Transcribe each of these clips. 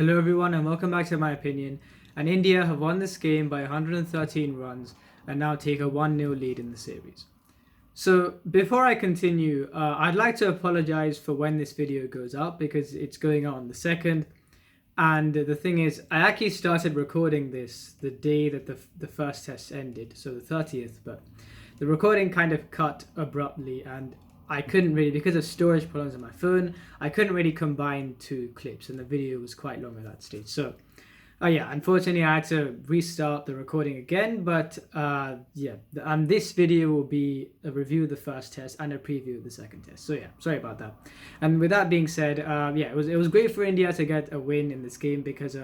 Hello everyone and welcome back to My Opinion. And India have won this game by 113 runs and now take a 1-0 lead in the series. So before I continue, I'd like to apologize for when this video goes out because it's going out on the 2nd. And the thing is, I actually started recording this the day that the first test ended, so the 30th, but the recording kind of cut abruptly and I couldn't really, because of storage problems on my phone, I couldn't really combine two clips and the video was quite long at that stage. So yeah, unfortunately I had to restart the recording again, but this video will be a review of the first test and a preview of the second test. So yeah, sorry about that. And with that being said, it was great for India to get a win in this game because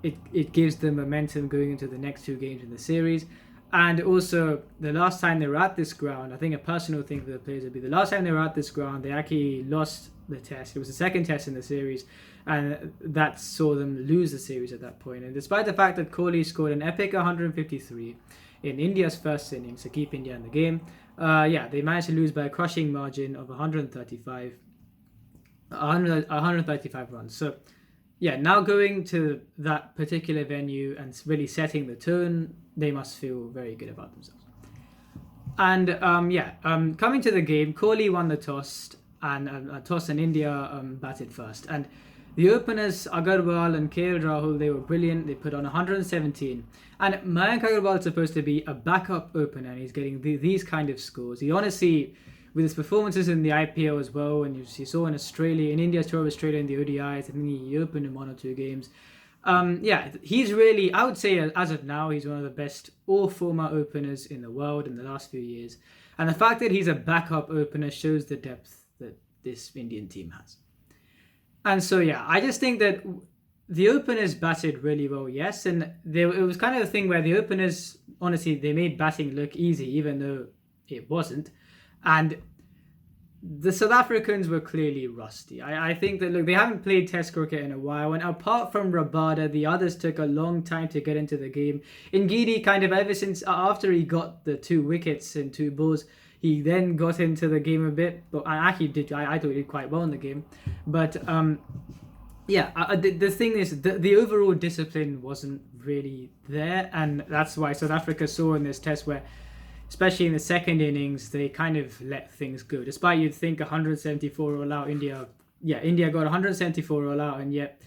it gives them momentum going into the next two games in the series. And also, the last time they were at this ground, I think a personal thing for the players would be the last time they were at this ground, they actually lost the test. It was the second test in the series, and that saw them lose the series at that point. And despite the fact that Kohli scored an epic 153 in India's first innings to keep India in the game, they managed to lose by a crushing margin of 135 runs. So, yeah, now going to that particular venue and really setting the tone, they must feel very good about themselves. And coming to the game, Kohli won the toss, and India batted first. And the openers, Agarwal and KL Rahul, they were brilliant. They put on 117. And Mayank Agarwal is supposed to be a backup opener, and he's getting these kind of scores. He honestly, with his performances in the IPL as well, and you saw in Australia, in India's tour of Australia in the ODIs, I think he opened in one or two games. He's really, I would say as of now, he's one of the best all-format openers in the world in the last few years. And the fact that he's a backup opener shows the depth that this Indian team has. And so, yeah, I just think that the openers batted really well, yes. And it was kind of a thing where the openers, honestly, they made batting look easy, even though it wasn't. And the South Africans were clearly rusty. I think that, look, they haven't played Test cricket in a while, and apart from Rabada, the others took a long time to get into the game. Ngidi, kind of ever since after he got the 2 wickets and 2 balls, he then got into the game a bit. But I actually did. I thought he did quite well in the game. But the thing is, the overall discipline wasn't really there, and that's why South Africa saw in this test where, especially in the second innings, they kind of let things go. Despite you'd think 174 all out, India got 174 all out, and yet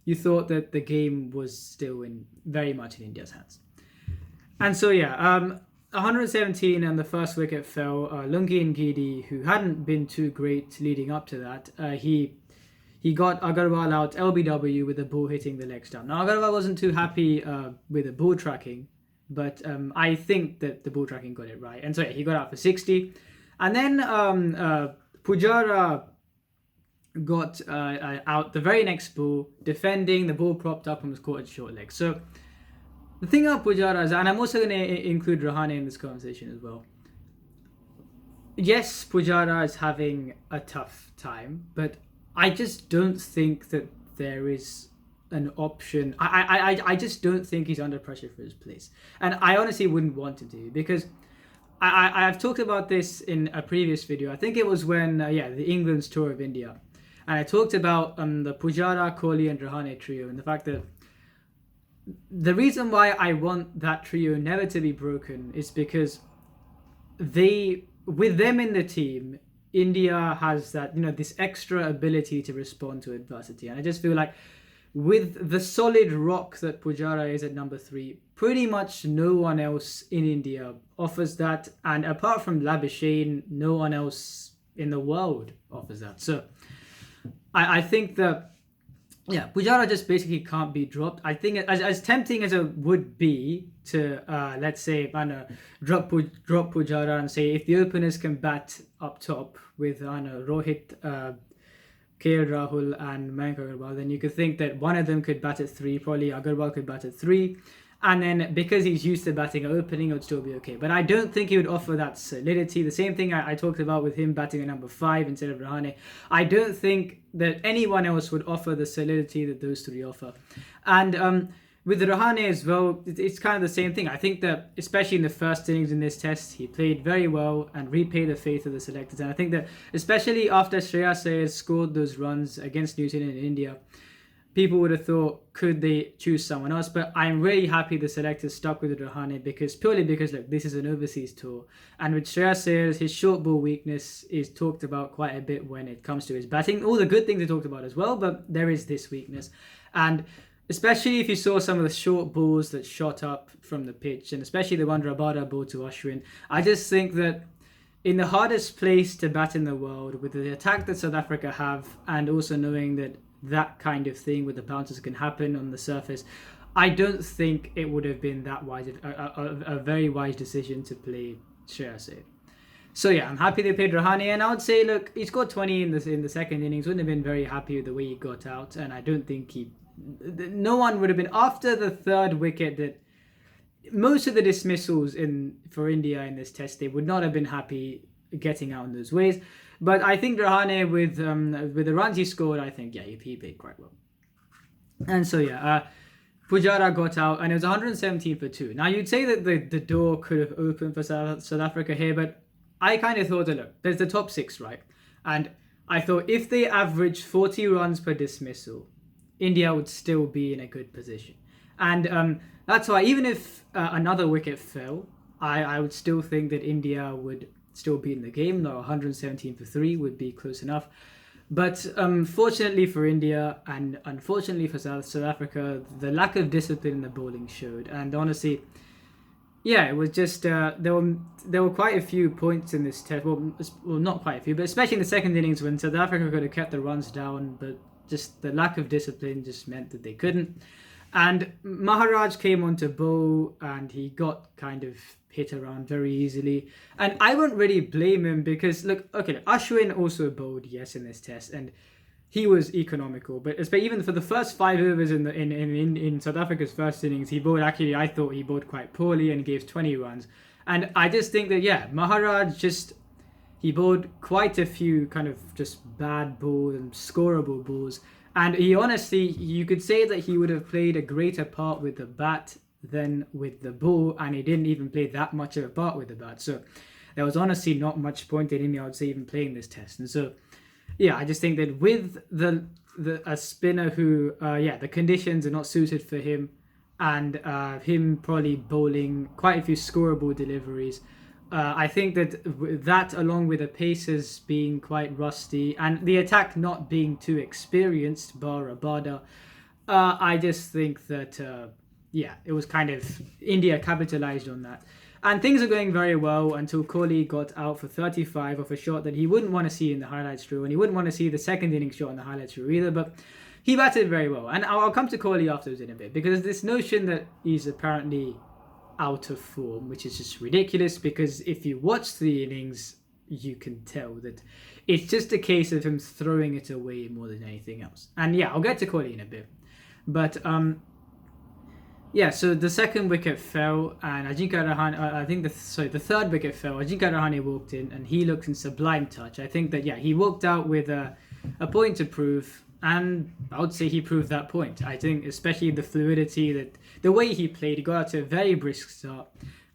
you thought that the game was still very much in India's hands. And so 117 and the first wicket fell. Lungi Ngidi, who hadn't been too great leading up to that, he got Agarwal out LBW with the ball hitting the leg stump. Now Agarwal wasn't too happy with the ball tracking, but I think that the ball tracking got it right. And so he got out for 60. And then Pujara got out the very next ball, defending, the ball propped up and was caught at short leg. So the thing about Pujara is, and I'm also going to include Rahane in this conversation as well. Yes, Pujara is having a tough time, but I just don't think that there is an option. I just don't think he's under pressure for his place, and I honestly wouldn't want him to, because I've talked about this in a previous video. I think it was when the England's tour of India, and I talked about the Pujara, Kohli and Rahane trio, and the fact that the reason why I want that trio never to be broken is because with them in the team, India has that, this extra ability to respond to adversity. And I just feel like with the solid rock that Pujara is at number 3, pretty much no one else in India offers that. And apart from Labuschagne, no one else in the world offers that. So I think that, Pujara just basically can't be dropped. I think as tempting as it would be to, let's say, drop Pujara and say, if the openers can bat up top with Rohit, KL Rahul and Mayank Agarwal, then you could think that one of them could bat at 3, probably Agarwal could bat at 3, and then because he's used to batting at opening, it would still be okay. But I don't think he would offer that solidity. The same thing I talked about with him batting at number 5 instead of Rahane. I don't think that anyone else would offer the solidity that those 3 offer. And with Rahane as well, it's kind of the same thing. I think that, especially in the first innings in this test, he played very well and repaid the faith of the selectors. And I think that, especially after Shreyas Iyer scored those runs against New Zealand and India, people would have thought, could they choose someone else? But I'm really happy the selectors stuck with Rahane purely because look, this is an overseas tour, and with Shreyas Iyer, his short ball weakness is talked about quite a bit when it comes to his batting. All the good things are talked about as well, but there is this weakness, and especially if you saw some of the short balls that shot up from the pitch, and especially the one Rabada ball to Ashwin, I just think that in the hardest place to bat in the world, with the attack that South Africa have, and also knowing that kind of thing with the bounces can happen on the surface, I don't think it would have been that wise, a very wise decision to play Shreyas Iyer. So yeah, I'm happy they played Rahane, and I would say, look, he scored 20 in the second innings. Wouldn't have been very happy with the way he got out, and I don't think no one would have been after the third wicket. That most of the dismissals for India in this test, they would not have been happy getting out in those ways. But I think Rahane, with the runs he scored, I think, yeah, he played quite well. And so, yeah, Pujara got out, and it was 117 for 2. Now, you'd say that the door could have opened for South Africa here, but I kind of thought that, look, there's the top 6, right? And I thought if they average 40 runs per dismissal, India would still be in a good position. And that's why, even if another wicket fell, I would still think that India would still be in the game. Though 117 for 3 would be close enough. But fortunately for India, and unfortunately for South Africa, the lack of discipline in the bowling showed. And honestly, yeah, it was just there were quite a few points in this test. Well, not quite a few, but especially in the second innings when South Africa could have kept the runs down, but just the lack of discipline just meant that they couldn't. And Maharaj came on to bowl, and he got kind of hit around very easily. And I won't really blame him because, look, Ashwin also bowled, yes, in this test, and he was economical. But even for the first 5 overs in South Africa's first innings, he bowled, actually, I thought he bowled quite poorly and gave 20 runs. And I just think that, yeah, Maharaj he bowled quite a few kind of just bad balls and scoreable balls. And he honestly, you could say that he would have played a greater part with the bat than with the ball, and he didn't even play that much of a part with the bat. So there was honestly not much point in him, I would say, even playing this test. And so, yeah, I just think that with a spinner who, the conditions are not suited for him, and him probably bowling quite a few scoreable deliveries, I think that along with the Pacers being quite rusty and the attack not being too experienced, bar Rabada, I just think that, it was kind of India capitalized on that. And things are going very well until Kohli got out for 35 off a shot that he wouldn't want to see in the highlights reel, and he wouldn't want to see the second innings shot in the highlights reel either, but he batted very well. And I'll come to Kohli afterwards in a bit, because this notion that he's apparently out of form, which is just ridiculous, because if you watch the innings, you can tell that it's just a case of him throwing it away more than anything else. And yeah, I'll get to Kohli in a bit. But so the second wicket fell, and Ajinkya Rahane, the third wicket fell. Ajinkya Rahane walked in, and he looked in sublime touch. I think that, he walked out with a point to prove, and I would say he proved that point. I think especially the fluidity, the way he played, he got out to a very brisk start.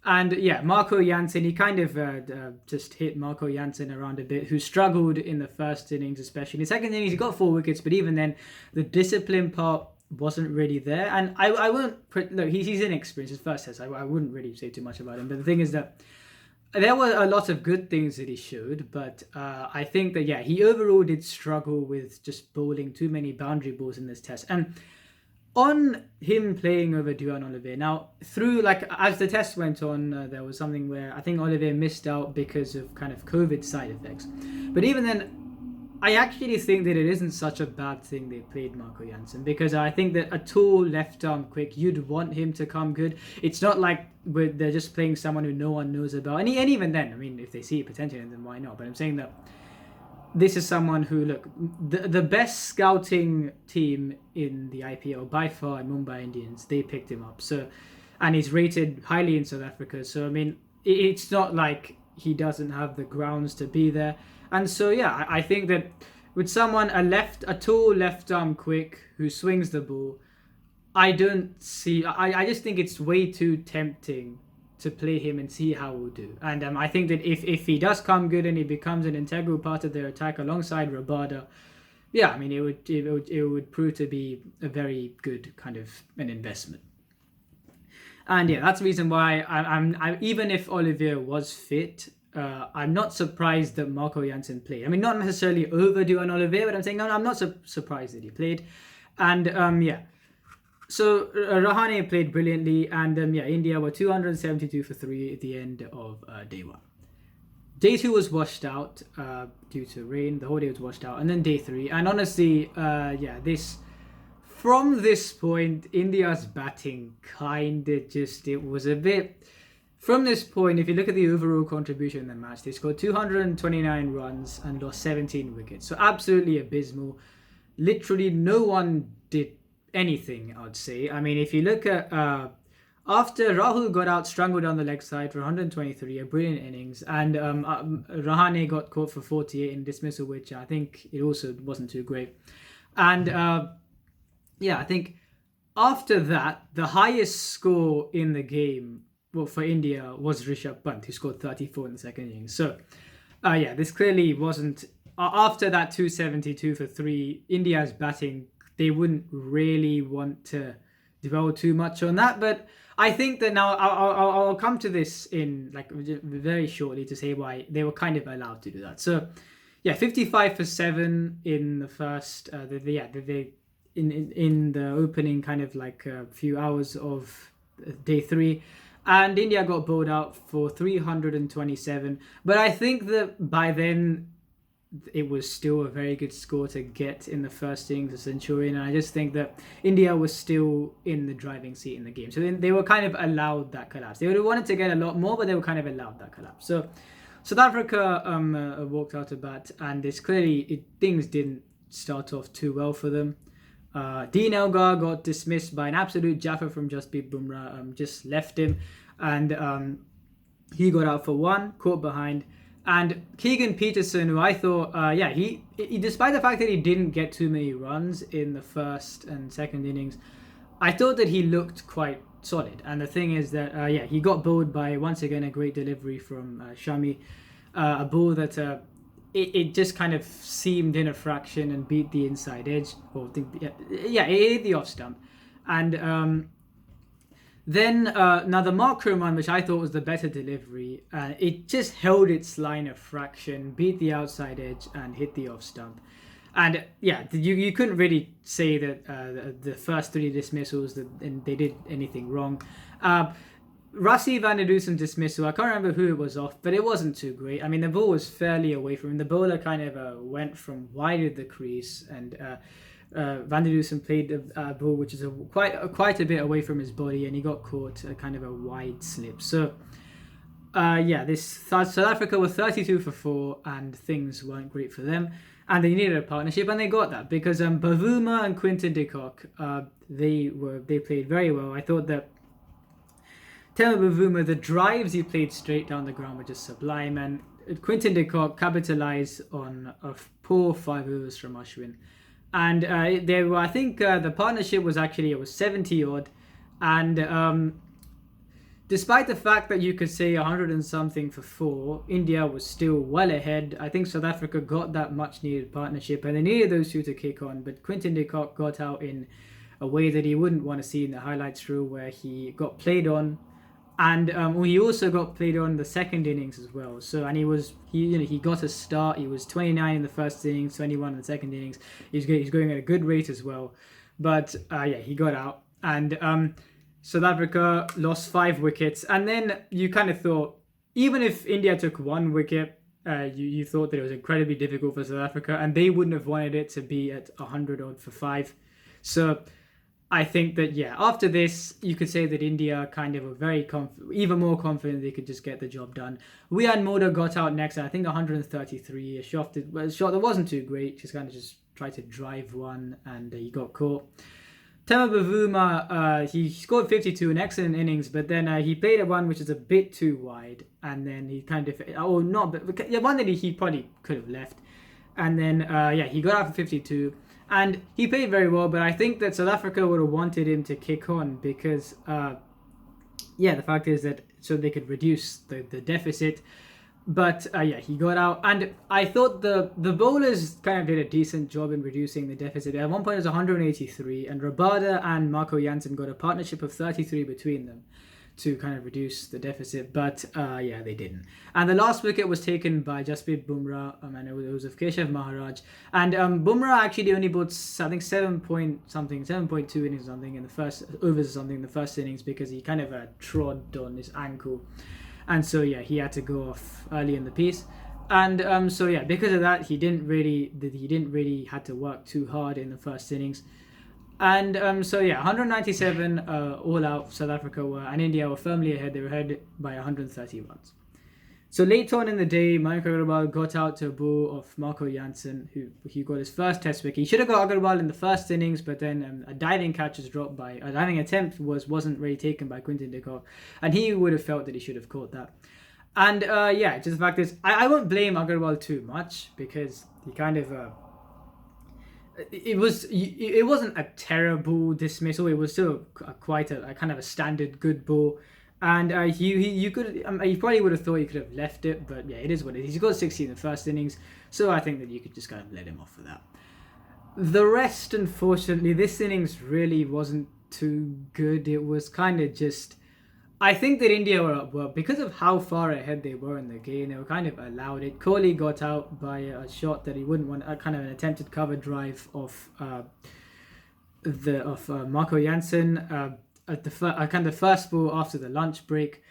And Marco Jansen, he kind of just hit Marco Jansen around a bit, who struggled in the first innings, especially. In the second innings, he got 4 wickets, but even then, the discipline part wasn't really there. And I won't, look, he's inexperienced, his first test, I wouldn't really say too much about him. But the thing is that there were a lot of good things that he showed, but I think that, he overall did struggle with just bowling too many boundary balls in this test. And on him playing over Duhan Olivier, now, through, as the test went on, there was something where I think Olivier missed out because of kind of COVID side effects. But even then, I actually think that it isn't such a bad thing they played Marco Jansen, because I think that a tall left arm quick, you'd want him to come good. It's not like they're just playing someone who no one knows about. And even then, I mean, if they see potential in them, why not? But I'm saying that this is someone who, look, the best scouting team in the IPL by far, Mumbai Indians, they picked him up. So, and he's rated highly in South Africa. So, I mean, it's not like he doesn't have the grounds to be there. And so, I think that with someone, a tall left arm quick who swings the ball, I just think it's way too tempting to play him and see how we'll do. And I think that if he does come good and he becomes an integral part of their attack alongside Rabada, yeah, I mean, it would prove to be a very good kind of an investment. And yeah, that's the reason why even if Olivier was fit, I'm not surprised that Marco Jansen played. I mean, not necessarily overdue on Olivier, but I'm saying no, I'm not surprised that he played. And yeah, so Rahane played brilliantly, and yeah, India were 272 for 3 at the end of day 1. Day 2 was washed out due to rain. The whole day was washed out, and then day 3. And honestly, yeah, from this point, India's batting it was a bit. From this point, if you look at the overall contribution in the match, they scored 229 runs and lost 17 wickets. So absolutely abysmal. Literally no one did anything, I'd say. I mean, if you look at after Rahul got out, strangled down the leg side for 123, a brilliant innings, and Rahane got caught for 48 in dismissal, which I think it also wasn't too great. And yeah, I think after that, the highest score in the game, well, for India was Rishabh Pant, who scored 34 in the second innings. So yeah, this clearly wasn't. After that 272 for 3, India's batting, they wouldn't really want to dwell too much on that. But I think that now I'll come to this in like very shortly to say why they were kind of allowed to do that. So yeah, 55 for 7 in the first, in the opening kind of like a few hours of day 3. And India got bowled out for 327. But I think that by then, it was still a very good score to get in the first innings of Centurion, and I just think that India was still in the driving seat in the game. So they were kind of allowed that collapse. They would have wanted to get a lot more, but they were kind of allowed that collapse. So South Africa walked out of bat, and it's clearly things didn't start off too well for them. Dean Elgar got dismissed by an absolute jaffer from Jasprit Bumrah, just left him, and he got out for 1, caught behind. And Keegan Peterson, who I thought, he despite the fact that he didn't get too many runs in the first and second innings, I thought that he looked quite solid. And the thing is that, he got bowled by, once again, a great delivery from Shami, a ball that it just kind of seamed in a fraction and beat the inside edge. It hit the off stump. And then now the Markram one, which I thought was the better delivery, it just held its line a fraction, beat the outside edge and hit the off stump. And yeah, you couldn't really say that the first 3 dismissals that they did anything wrong. Rassie van der Dusen's dismissal, I can't remember who it was off, but it wasn't too great. I mean, the ball was fairly away from him. The bowler kind of went from wide of the crease, and van der Dusen played a ball which is quite a bit away from his body, and he got caught kind of a wide slip. So South Africa were 32 for 4, and things weren't great for them, and they needed a partnership, and they got that because Bavuma and Quinton de Kock, they played very well. I thought that Temba Bavuma, the drives he played straight down the ground were just sublime, and Quinton de Kock capitalised on a poor 5 overs from Ashwin. And I think the partnership was 70 odd, and despite the fact that you could say 100 and something for 4, India was still well ahead. I think South Africa got that much needed partnership, and they needed those 2 to kick on, but Quinton de Kock got out in a way that he wouldn't want to see in the highlights reel, where he got played on, and he also got played on the second innings as well. So, and he got a start. He was 29 in the first innings, 21 in the second innings. He's going at a good rate as well, but he got out, and South Africa lost 5 wickets. And then you kind of thought, even if India took 1 wicket, you thought that it was incredibly difficult for South Africa, and they wouldn't have wanted it to be at 100 odd for 5. So I think that, after this, you could say that India kind of were very even more confident they could just get the job done. Wian Moda got out next, I think 133. A shot that wasn't too great, just tried to drive one, and he got caught. Temba Bavuma, he scored 52, an excellent innings, but then he played a one which is a bit too wide, and then he one that he probably could have left. And then, he got out for 52. And he played very well, but I think that South Africa would have wanted him to kick on because, the fact is that so they could reduce the deficit. But yeah, he got out, and I thought the bowlers kind of did a decent job in reducing the deficit. At one point, it was 183, and Rabada and Marco Jansen got a partnership of 33 between them to kind of reduce the deficit. But yeah, they didn't. And the last wicket was taken by Jasprit Bumrah, and it was of Keshav Maharaj. And Bumrah actually only bowled, I think, 7.2 innings or something in the first overs or something in the first innings, because he kind of trod on his ankle. And so yeah, he had to go off early in the piece, and so yeah, because of that, he didn't really had to work too hard in the first innings, and so yeah, 197 all out. South Africa were, and India were firmly ahead. They were ahead by 130 runs. So late on in the day, Mayank Agarwal got out to a bowl of Marco Jansen, who he got his first Test wicket. He should have got Agarwal in the first innings, but then a diving attempt wasn't really taken by Quinton de Kock, and he would have felt that he should have caught that. And yeah, just the fact is, I won't blame Agarwal too much, because he kind of it wasn't a terrible dismissal. It was still quite a kind of a standard good ball. And you probably would have thought you could have left it, but yeah, it is what it is. He got 60 in the first innings, so I think that you could just kind of let him off for that. The rest, unfortunately, this innings really wasn't too good. It was kind of just, I think that India were because of how far ahead they were in the game, they were kind of allowed it. Kohli got out by a shot that he wouldn't want, a kind of an attempted cover drive of Marco Jansen. At the first ball after the lunch break,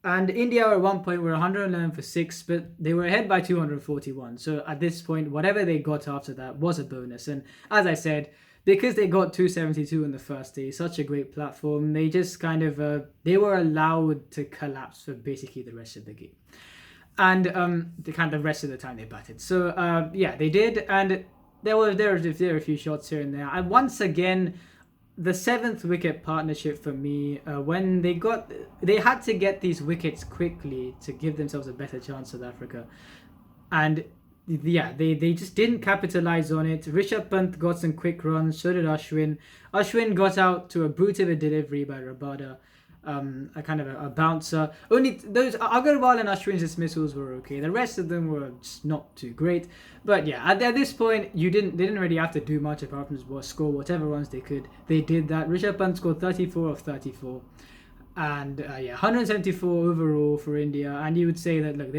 and India at one point were 111 for 6, but they were ahead by 241. So at this point, whatever they got after that was a bonus. And as I said, because they got 272 in the first day, such a great platform, they just kind of they were allowed to collapse for basically the rest of the game, and the rest of the time they batted. So yeah, they did, and there were a few shots here and there. And once again, the 7th wicket partnership for me, when they had to get these wickets quickly to give themselves a better chance, South Africa, and yeah, they just didn't capitalize on it. Rishabh Pant got some quick runs, so did Ashwin. Ashwin got out to a brute of a delivery by Rabada, a kind of a bouncer. Only those Agarwal and Ashwin's dismissals were okay. The rest of them were just not too great. But yeah, at this point, they didn't really have to do much apart from score whatever runs they could. They did that. Rishabh Pant scored 34 of 34, and yeah, 174 overall for India. And you would say that look,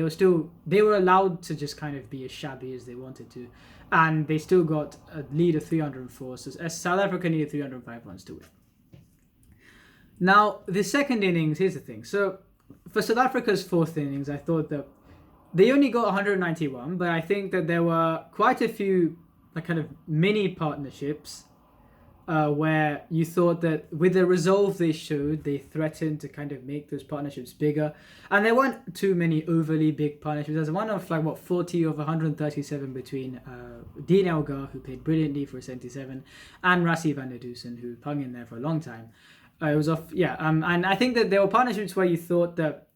they were allowed to just kind of be as shabby as they wanted to, and they still got a lead of 304. So South Africa needed 305 runs to win. Now, the second innings, here's the thing. So, for South Africa's fourth innings, I thought that they only got 191, but I think that there were quite a few kind of mini partnerships where you thought that with the resolve they showed, they threatened to kind of make those partnerships bigger. And there weren't too many overly big partnerships. There's one of 40 of 137 between Dean Elgar, who played brilliantly for 77, and Rassie van der Dusen, who hung in there for a long time. It was off, yeah. And I think that there were partnerships where you thought that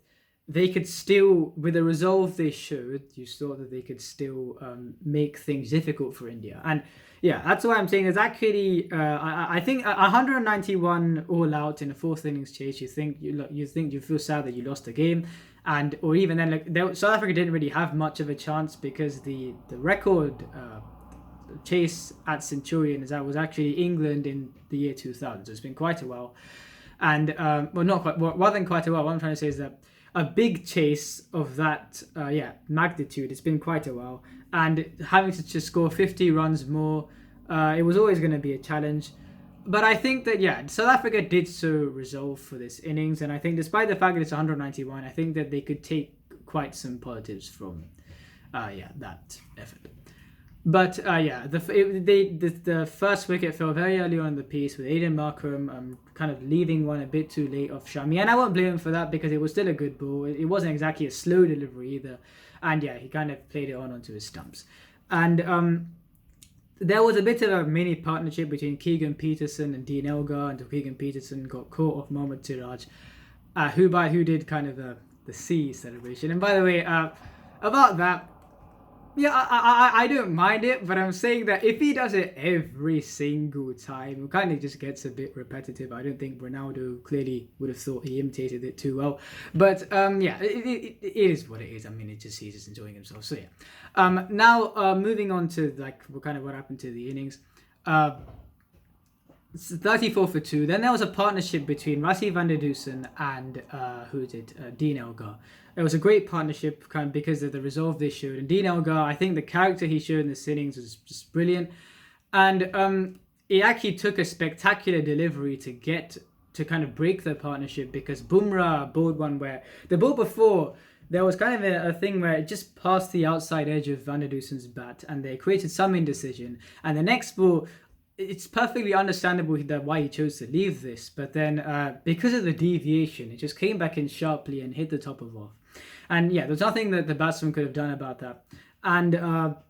they could still, with the resolve they showed, you thought that they could still make things difficult for India. And yeah, that's why I'm saying there's actually, I think 191 all out in a fourth innings chase. You feel sad that you lost the game, or even then, South Africa didn't really have much of a chance because the record chase at Centurion was actually England in the year 2000. So it's been quite a while, and rather than quite a while, what I'm trying to say is that a big chase of that magnitude, it's been quite a while, and having to just score 50 runs more, it was always going to be a challenge. But I think that South Africa did so resolve for this innings, and I think despite the fact that it's 191, I think that they could take quite some positives from that effort. But the first wicket fell very early on in the piece with Aiden Markram kind of leaving one a bit too late off Shami. And I won't blame him for that because it was still a good ball. It wasn't exactly a slow delivery either. And yeah, he kind of played it onto his stumps. And there was a bit of a mini partnership between Keegan Peterson and Dean Elgar until Keegan Peterson got caught off Mohammad Siraj, who did kind of the C celebration. And by the way, about that, Yeah, I don't mind it, but I'm saying that if he does it every single time, it kind of just gets a bit repetitive. I don't think Ronaldo clearly would have thought he imitated it too well. But yeah, it is what it is. I mean, it just he's just enjoying himself. So yeah. Now moving on to like what happened to the innings. 34 for 2. Then there was a partnership between Rassie van der Dusen and Dean Elgar. It was a great partnership kind of because of the resolve they showed. And Dean Elgar, I think the character he showed in the innings was just brilliant. And it actually took a spectacular delivery to get to kind of break the partnership, because Bumrah bowled one where the ball before, there was kind of a thing where it just passed the outside edge of van der Dusen's bat and they created some indecision. And the next ball, it's perfectly understandable that why he chose to leave this, but then because of the deviation, it just came back in sharply and hit the top of off. And yeah, there's nothing that the batsman could have done about that. And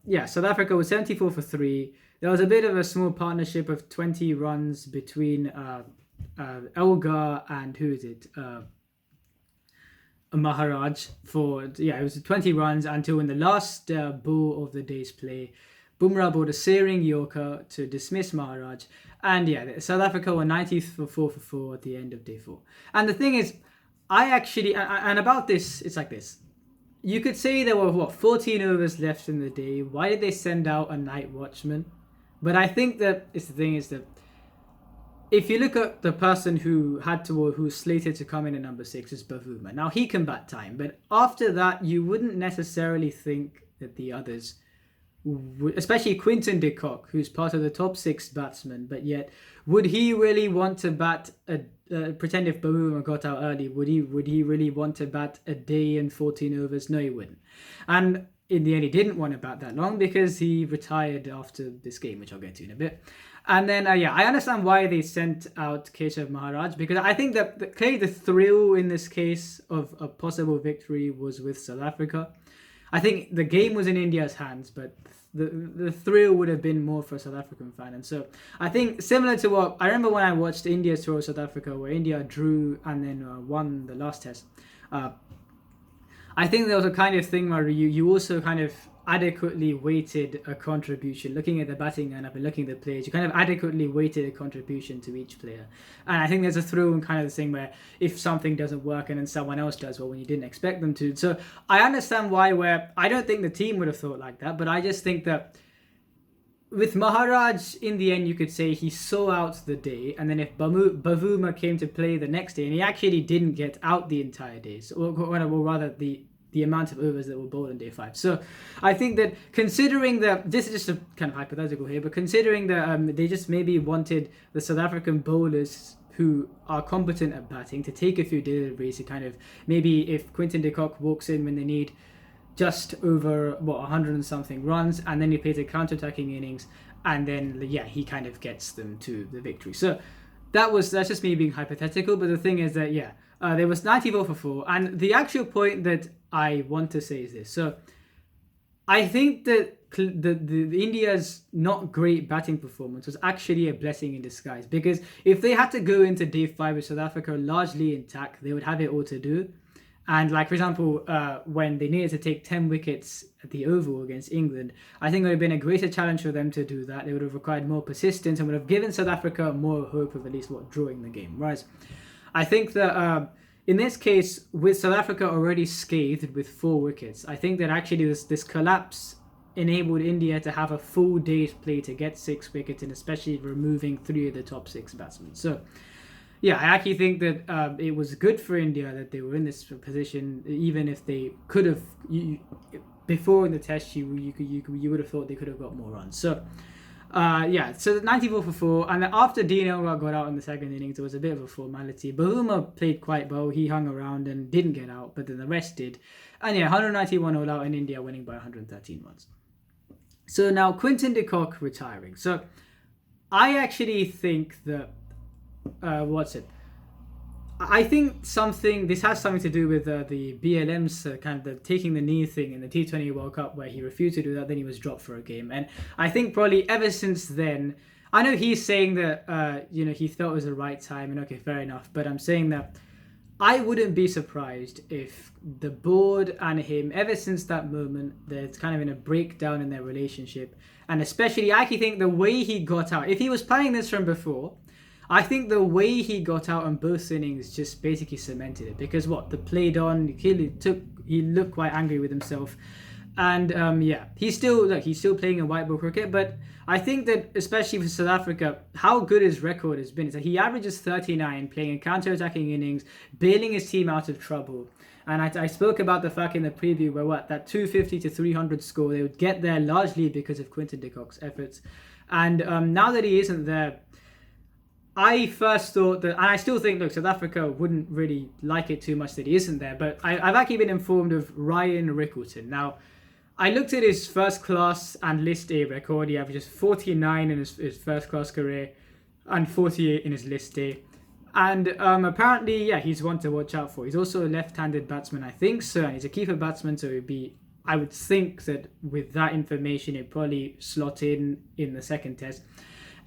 yeah, South Africa was 74 for 3. There was a bit of a small partnership of 20 runs between Elgar and Maharaj it was 20 runs until in the last ball of the day's play, Bumrah bowled a searing Yorker to dismiss Maharaj. And yeah, South Africa were 94 for 4 at the end of day 4. And the thing is, I actually, and about this, it's like this. You could say there were, 14 overs left in the day. Why did they send out a night watchman? But I think that the thing is that if you look at the person who was slated to come in at number 6 is Bavuma. Now he can bat time, but after that, you wouldn't necessarily think that the others, especially Quinton de Kock, who's part of the top 6 batsmen, but yet would he really want to bat pretend if Bavuma got out early, would he really want to bat a day and 14 overs? No, he wouldn't. And in the end, he didn't want to bat that long because he retired after this game, which I'll get to in a bit. And then, I understand why they sent out Keshav Maharaj, because I think that clearly the thrill in this case of a possible victory was with South Africa. I think the game was in India's hands, but the thrill would have been more for a South African fan. And so I think similar to what I remember when I watched India's tour of South Africa, where India drew and then won the last test. I think there was a kind of thing where you also kind of adequately weighted a contribution. Looking at the batting lineup and looking at the players, you kind of adequately weighted a contribution to each player. And I think there's a thrill in kind of the thing where if something doesn't work and then someone else does well when you didn't expect them to. So I understand where I don't think the team would have thought like that, but I just think that with Maharaj, in the end, you could say he saw out the day, and then if Bavuma came to play the next day, and he actually didn't get out the entire day, or rather the amount of overs that were bowled on day 5. So I think that considering that, this is just a kind of hypothetical here, but considering that they just maybe wanted the South African bowlers who are competent at batting to take a few deliveries to kind of, maybe if Quinton de Kock walks in when they need just over 100 and something runs, and then he plays a counter-attacking innings, and then he kind of gets them to the victory. So that's just me being hypothetical, but the thing is that there was 94 for 4, and the actual point that I want to say is this. So I think that the India's not great batting performance was actually a blessing in disguise, because if they had to go into day 5 with South Africa largely intact, they would have it all to do. And like, for example, when they needed to take 10 wickets at the Oval against England, I think it would have been a greater challenge for them to do that. They would have required more persistence and would have given South Africa more hope of at least drawing the game. Whereas I think that in this case, with South Africa already scathed with 4 wickets, I think that actually this collapse enabled India to have a full day's play to get 6 wickets, and especially removing 3 of the top 6 batsmen. So I actually think that it was good for India that they were in this position, even if they could have, before the test, you would have thought they could have got more runs. So so 94 for 4, and then after Dean Elgar got out in the second innings, it was a bit of a formality. Bavuma played quite well. He hung around and didn't get out, but then the rest did. And 191 all out, in India winning by 113 runs. So now Quinton de Kock retiring. So I actually think that I think this has something to do with the BLM's kind of the taking the knee thing in the T20 World Cup, where he refused to do that, then he was dropped for a game. And I think probably ever since then, I know he's saying that he felt it was the right time, and okay, fair enough, but I'm saying that I wouldn't be surprised if the board and him, ever since that moment, there's kind of been a breakdown in their relationship. And especially, I actually think the way he got out, if he was planning this from before, I think the way he got out on both innings just basically cemented it. Because what, the played on, he looked quite angry with himself. And he's still playing in white ball cricket, but I think that especially for South Africa, how good his record has been is that he averages 39 playing in counter-attacking innings, bailing his team out of trouble. And I spoke about the fact in the preview where that 250 to 300 score, they would get there largely because of Quinton de Kock's efforts. And now that he isn't there, I first thought that, and I still think, look, South Africa wouldn't really like it too much that he isn't there, but I've actually been informed of Ryan Rickleton. Now, I looked at his first class and list A record. He averages 49 in his first class career and 48 in his list A. And apparently, he's one to watch out for. He's also a left-handed batsman, I think so. And he's a keeper batsman, so I would think that with that information, he'd probably slot in the second test.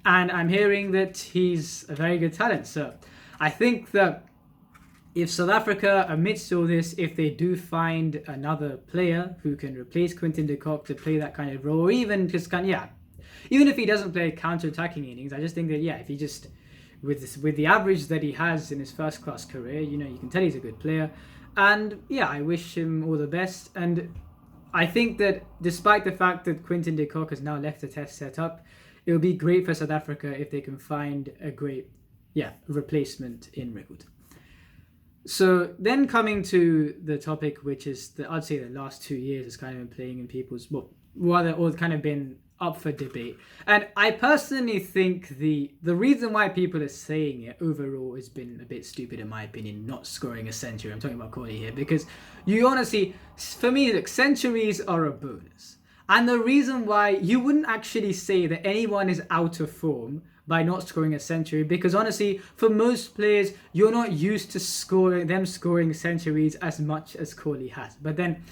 And I'm hearing that he's a very good talent. So I think that if South Africa, amidst all this, if they do find another player who can replace Quinton de Kock to play that kind of role, or even just even if he doesn't play counter-attacking innings, I just think that if he just with the average that he has in his first-class career, you can tell he's a good player, and I wish him all the best. And I think that despite the fact that Quinton de Kock has now left the test setup, it would be great for South Africa if they can find a great replacement in Rickleton. So then coming to the topic, which is I'd say the last 2 years has kind of been playing in people's, or kind of been up for debate. And I personally think the reason why people are saying it overall has been a bit stupid in my opinion, not scoring a century. I'm talking about Kohli here, because you honestly, for me, look, centuries are a bonus. And the reason why you wouldn't actually say that anyone is out of form by not scoring a century, because honestly, for most players, you're not used to scoring centuries as much as Kohli has. But then,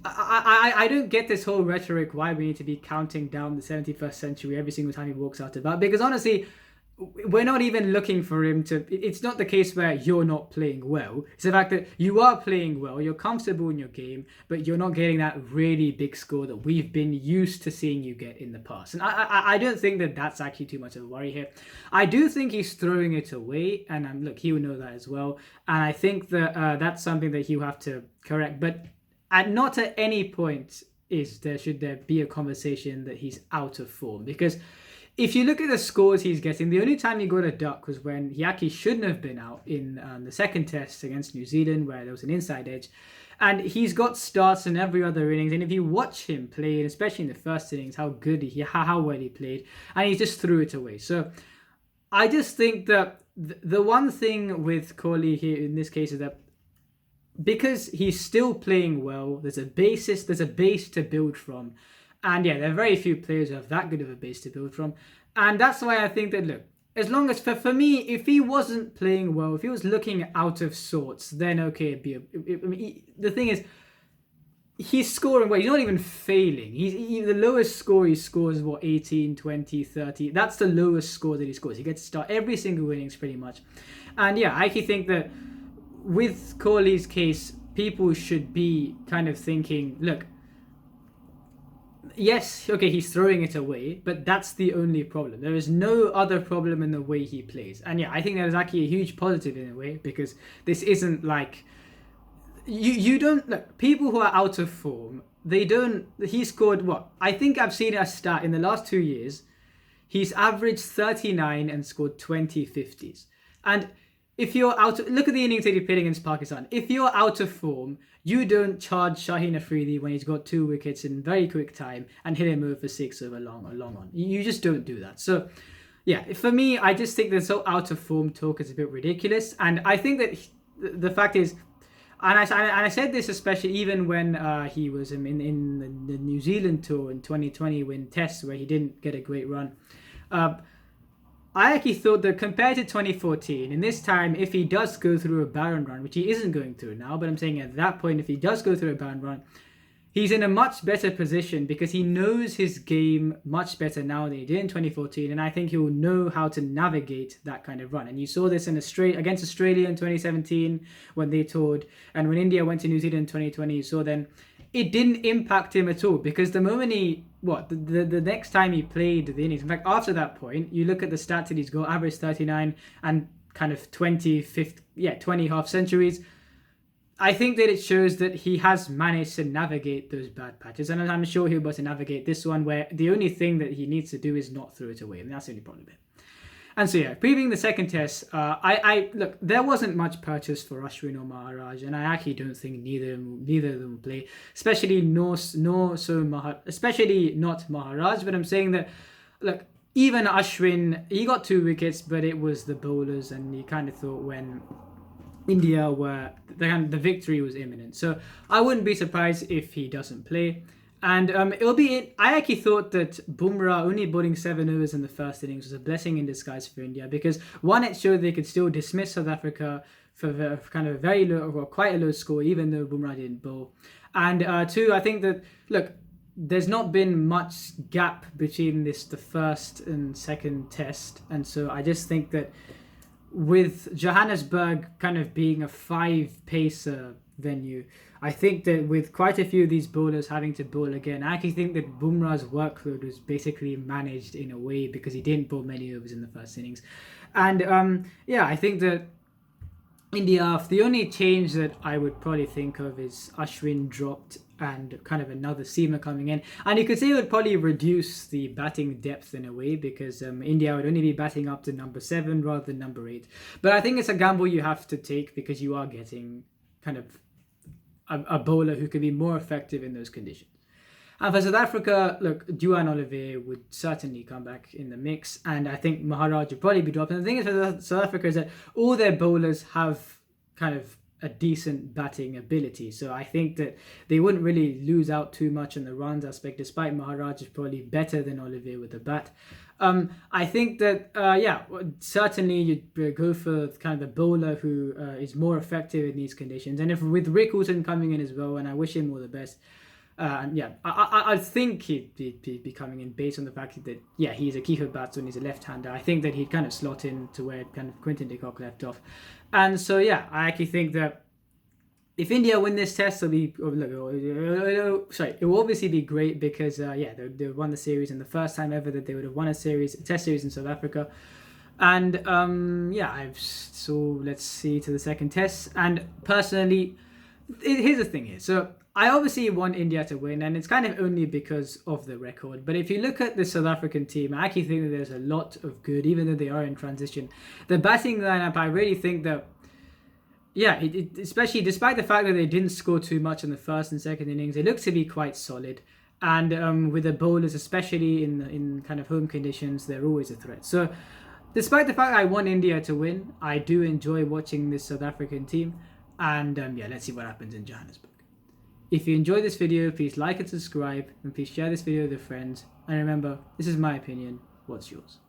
I don't get this whole rhetoric why we need to be counting down the 71st century every single time he walks out of bat, because honestly, we're not even looking for him to. It's not the case where you're not playing well. It's the fact that you are playing well, you're comfortable in your game, but you're not getting that really big score that we've been used to seeing you get in the past. And I don't think that that's actually too much of a worry here. I do think he's throwing it away, and look, he will know that as well. And I think that that's something that he'll have to correct. But not at any point should there be a conversation that he's out of form, because if you look at the scores he's getting, the only time he got a duck was when he actually shouldn't have been out in the second test against New Zealand, where there was an inside edge. And he's got starts in every other innings. And if you watch him play, and especially in the first innings, how well he played, and he just threw it away. So I just think that the one thing with Kohli here in this case is that because he's still playing well, there's a base to build from. And there are very few players who have that good of a base to build from. And that's why I think that, look, as long as, for me, if he wasn't playing well, if he was looking out of sorts, then okay, the thing is, he's scoring well. He's not even failing. The lowest score he scores is 18, 20, 30. That's the lowest score that he scores. He gets to start every single innings pretty much. And I actually think that with Kohli's case, people should be kind of thinking, look, yes, okay, he's throwing it away, but that's the only problem. There is no other problem in the way he plays. And I think that is actually a huge positive in a way, because this isn't like you don't look, people who are out of form, he scored I think I've seen a stat in the last 2 years, he's averaged 39 and scored 20 50s. And if you're look at the innings that he played against Pakistan. If you're out of form, you don't charge Shaheen Afridi when he's got 2 wickets in very quick time and hit him over for 6 over long on. You just don't do that. So, for me, I just think the so out of form talk is a bit ridiculous. And I think that the fact is, and I said this especially even when he was in the New Zealand tour in 2020 when Tests, where he didn't get a great run. I actually thought that compared to 2014, in this time, if he does go through a barren run, which he isn't going through now, but I'm saying at that point, if he does go through a barren run, he's in a much better position because he knows his game much better now than he did in 2014, and I think he will know how to navigate that kind of run. And you saw this in against Australia in 2017 when they toured, and when India went to New Zealand in 2020, you saw then it didn't impact him at all because the moment the next time he played the innings, in fact after that point, you look at the stats that he's got, average 39 and kind of 20 half centuries. I think that it shows that he has managed to navigate those bad patches, and I'm sure he'll be able to navigate this one where the only thing that he needs to do is not throw it away, and that's the only problem. And so yeah, previewing the second test, I look, there wasn't much purchase for Ashwin or Maharaj, and I actually don't think neither of them will play, especially especially not Maharaj. But I'm saying that, look, even Ashwin, he got 2 wickets, but it was the bowlers, and you kind of thought when India were the victory was imminent. So I wouldn't be surprised if he doesn't play. And I actually thought that Bumrah only bowling 7 overs in the first innings was a blessing in disguise for India, because one, it showed they could still dismiss South Africa for kind of a very low or quite a low score, even though Bumrah didn't bowl. And 2, I think that, look, there's not been much gap between the first and second test, and so I just think that with Johannesburg kind of being a 5-pacer venue, I think that with quite a few of these bowlers having to bowl again, I actually think that Bumrah's workload was basically managed in a way because he didn't bowl many overs in the first innings. And I think that India, the only change that I would probably think of is Ashwin dropped and kind of another seamer coming in. And you could say it would probably reduce the batting depth in a way because India would only be batting up to number 7 rather than number 8. But I think it's a gamble you have to take because you are getting kind of a bowler who could be more effective in those conditions. And for South Africa, look, Duan Olivier would certainly come back in the mix, and I think Maharaj would probably be dropped. And the thing is for South Africa is that all their bowlers have kind of a decent batting ability, so I think that they wouldn't really lose out too much in the runs aspect, despite Maharaj is probably better than Olivier with the bat. I think that certainly you'd go for kind of the bowler who is more effective in these conditions, and if with Rick Houghton coming in as well, and I wish him all the best. I think he'd be coming in based on the fact that he's a keeper batsman, he's a left-hander. I think that he'd kind of slot in to where kind of Quinton de Kock left off, and so I actually think that if India win this test, it will obviously be great because they won the series, and the first time ever that they would have won a test series in South Africa. And so let's see to the second test. And personally, here's the thing here. So I obviously want India to win, and it's kind of only because of the record. But if you look at the South African team, I actually think that there's a lot of good, even though they are in transition. The batting lineup, I really think that, especially despite the fact that they didn't score too much in the first and second innings, it looks to be quite solid. And with the bowlers, especially in kind of home conditions, they're always a threat. So despite the fact I want India to win, I do enjoy watching this South African team. And let's see what happens in Johannesburg. If you enjoyed this video, please like and subscribe, and please share this video with your friends. And remember, this is my opinion. What's yours?